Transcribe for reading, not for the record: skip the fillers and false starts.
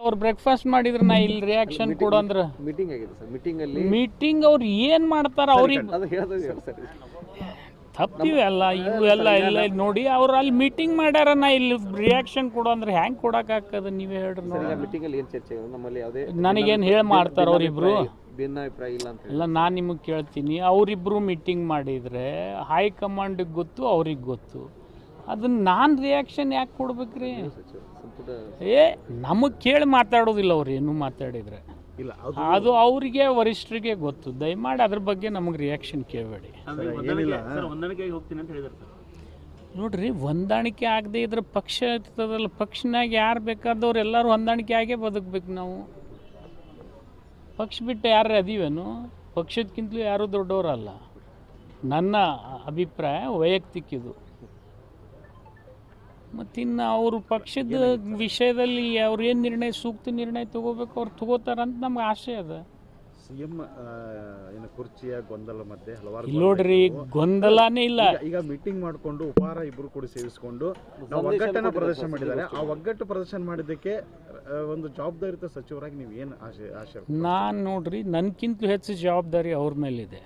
ಅವ್ರು ಬ್ರೇಕ್ಫಾಸ್ಟ್ ಮಾಡಿದ್ರೆ ನಾ ಇಲ್ಲಿ ರಿಯಾಕ್ಷನ್ ಕೊಡು ಅಂದ್ರೆ ಮೀಟಿಂಗ್ ಆಗಿದೆ ಸರ್. ಮೀಟಿಂಗ್ ಅವ್ರು ಏನು ಮಾಡ್ತಾರೆ ಅವ್ರಿಗೆ ಅದು ಹೇಳೋದು ಸರ್. ತಪ್ಪಿವೆ ಅಲ್ಲ ಇವೆಲ್ಲ ಇಲ್ಲ ನೋಡಿ ಅವ್ರು ಅಲ್ಲಿ ಮೀಟಿಂಗ್ ಮಾಡ್ಯಾರ ನಾ ಇಲ್ಲಿ ರಿಯಾಕ್ಷನ್ ಕೊಡು ಅಂದ್ರೆ ಹ್ಯಾಂಗೆ ಕೊಡೋಕ್ಕಾಗ್ತದೆ ನೀವೇ ಹೇಳ್ರಿ ನೋಡಿ. ಮೀಟಿಂಗಲ್ಲಿ ಏನು ಚರ್ಚೆ ನಮ್ಮಲ್ಲಿ ಯಾವುದೇ ನನಗೇನು ಹೇಳಿ ಮಾಡ್ತಾರೆ ಅವರಿಬ್ರು ಭಿನ್ನಾಭಿಪ್ರಾಯ ಇಲ್ಲ ಅಂತ ಅಲ್ಲ. ನಾನು ನಿಮಗೆ ಕೇಳ್ತೀನಿ, ಅವರಿಬ್ಬರು ಮೀಟಿಂಗ್ ಮಾಡಿದರೆ ಹೈಕಮಾಂಡಿಗೆ ಗೊತ್ತು, ಅವ್ರಿಗೆ ಗೊತ್ತು. ಅದನ್ನು ನಾನು ರಿಯಾಕ್ಷನ್ ಯಾಕೆ ಕೊಡ್ಬೇಕ್ರಿ? ಏ ನಮಗೆ ಕೇಳಿ ಮಾತಾಡೋದಿಲ್ಲ ಅವ್ರು ಏನೂ ಮಾತಾಡಿದರೆ ಇಲ್ಲ ಅದು ಅವರಿಗೆ ವರಿಷ್ಠರಿಗೆ ಗೊತ್ತು. ದಯಮಾಡಿ ಅದ್ರ ಬಗ್ಗೆ ನಮಗೆ ರಿಯಾಕ್ಷನ್ ಕೇಳಬೇಡಿ. ನೋಡ್ರಿ, ಹೊಂದಾಣಿಕೆ ಆಗದೆ ಇದ್ರೆ ಪಕ್ಷ ಇರ್ತದಲ್ಲ, ಪಕ್ಷನಾಗ ಯಾರು ಬೇಕಾದವ್ರು ಎಲ್ಲರೂ ಹೊಂದಾಣಿಕೆ ಆಗೇ ಬದುಕಬೇಕು ನಾವು. ಪಕ್ಷ ಬಿಟ್ಟು ಯಾರು ಅದೀವೇನು? ಪಕ್ಷದಕ್ಕಿಂತಲೂ ಯಾರೂ ದೊಡ್ಡವರಲ್ಲ. ನನ್ನ ಅಭಿಪ್ರಾಯ ವೈಯಕ್ತಿಕ ಇದು. ಮತ್ತಿನ್ನು ಅವರು ಪಕ್ಷದ ವಿಷಯದಲ್ಲಿ ಅವ್ರು ಏನು ನಿರ್ಣಯ, ಸೂಕ್ತ ನಿರ್ಣಯ ತಗೋಬೇಕು ಅವ್ರು ತಗೋತಾರಂತ ನಮ್ಗೆ ಆಸೆ ಅದ. ಸಿಎಂ ಕುರ್ಚಿಯ ಗೊಂದಲ ಮಧ್ಯೆ ಹಲವಾರು ನೋಡ್ರಿ, ಗೊಂದಲನೇ ಇಲ್ಲ. ಈಗ ಮೀಟಿಂಗ್ ಮಾಡಿಕೊಂಡು ಉಪಹಾರ ಇಬ್ಬರು ಕೂಡ ಸೇರಿಸಿಕೊಂಡು ಒಗ್ಗಟ್ಟನ್ನು ಪ್ರದರ್ಶನ ಮಾಡಿದ್ದಾರೆ. ಆ ಒಗ್ಗಟ್ಟು ಪ್ರದರ್ಶನ ಮಾಡಿದ್ದಕ್ಕೆ ಒಂದು ಜವಾಬ್ದಾರಿತ ಸಚಿವರಾಗಿ ನೀವು ಏನು ಆಶೆ? ನಾನು ನೋಡ್ರಿ, ನನ್ಕಿಂತಲೂ ಹೆಚ್ಚು ಜವಾಬ್ದಾರಿ ಅವ್ರ ಮೇಲಿದೆ.